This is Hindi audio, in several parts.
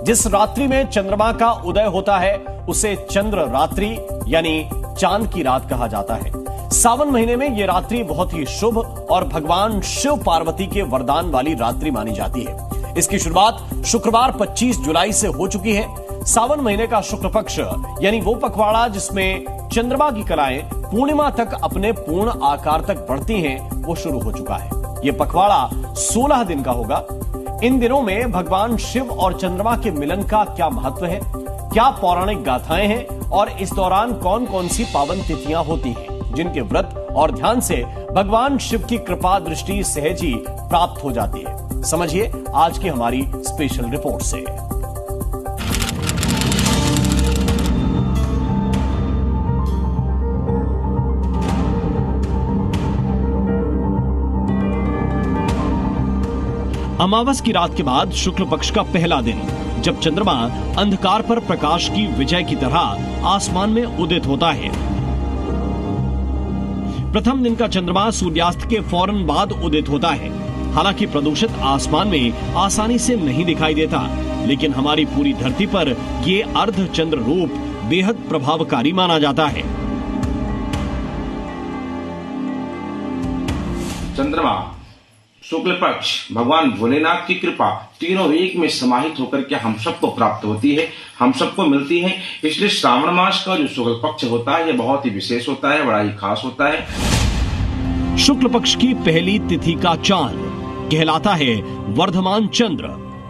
जिस रात्रि में चंद्रमा का उदय होता है उसे चंद्र रात्रि यानी चांद की रात कहा जाता है। सावन महीने में यह रात्रि बहुत ही शुभ और भगवान शिव पार्वती के वरदान वाली रात्रि मानी जाती है। इसकी शुरुआत शुक्रवार 25 जुलाई से हो चुकी है। सावन महीने का शुक्ल पक्ष यानी वो पखवाड़ा जिसमें चंद्रमा की कलाएं पूर्णिमा तक अपने पूर्ण आकार तक बढ़ती हैं, वो शुरू हो चुका है। यह पखवाड़ा 16 दिन का होगा। इन दिनों में भगवान शिव और चंद्रमा के मिलन का क्या महत्व है, क्या पौराणिक गाथाएं हैं और इस दौरान कौन कौन सी पावन तिथियां होती हैं जिनके व्रत और ध्यान से भगवान शिव की कृपा दृष्टि सहज ही प्राप्त हो जाती है। समझिए आज की हमारी स्पेशल रिपोर्ट से। अमावस की रात के बाद शुक्ल पक्ष का पहला दिन, जब चंद्रमा अंधकार पर प्रकाश की विजय की तरह आसमान में उदित होता है। प्रथम दिन का चंद्रमा सूर्यास्त के फौरन बाद उदित होता है। हालांकि प्रदूषित आसमान में आसानी से नहीं दिखाई देता, लेकिन हमारी पूरी धरती पर ये अर्ध चंद्र रूप बेहद प्रभावकारी माना जाता है। चंद्रमा शुक्ल पक्ष भगवान भोलेनाथ की कृपा तीनों एक में समाहित होकर के हम सबको प्राप्त होती है, हम सबको मिलती है। इसलिए श्रावण मास का जो शुक्ल पक्ष होता है यह बहुत ही विशेष होता है, बड़ा ही खास होता है। शुक्ल पक्ष की पहली तिथि का चांद कहलाता है वर्धमान चंद्र,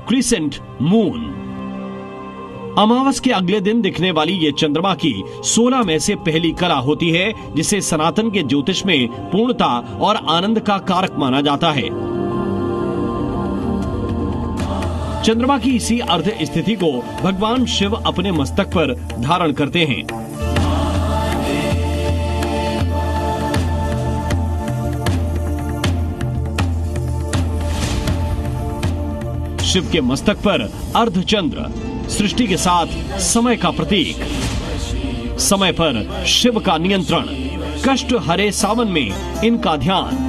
क्रिसेंट मून। अमावस के अगले दिन दिखने वाली ये चंद्रमा की 16 में से पहली कला होती है, जिसे सनातन के ज्योतिष में पूर्णता और आनंद का कारक माना जाता है। चंद्रमा की इसी अर्ध स्थिति को भगवान शिव अपने मस्तक पर धारण करते हैं। शिव के मस्तक पर अर्धचंद्र सृष्टि के साथ समय का प्रतीक, समय पर शिव का नियंत्रण, कष्ट हरे सावन में इनका ध्यान।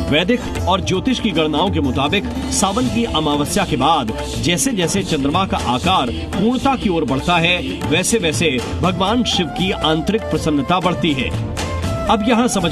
वैदिक और ज्योतिष की गणनाओं के मुताबिक सावन की अमावस्या के बाद जैसे जैसे चंद्रमा का आकार पूर्णता की ओर बढ़ता है, वैसे वैसे भगवान शिव की आंतरिक प्रसन्नता बढ़ती है। अब यहाँ समझ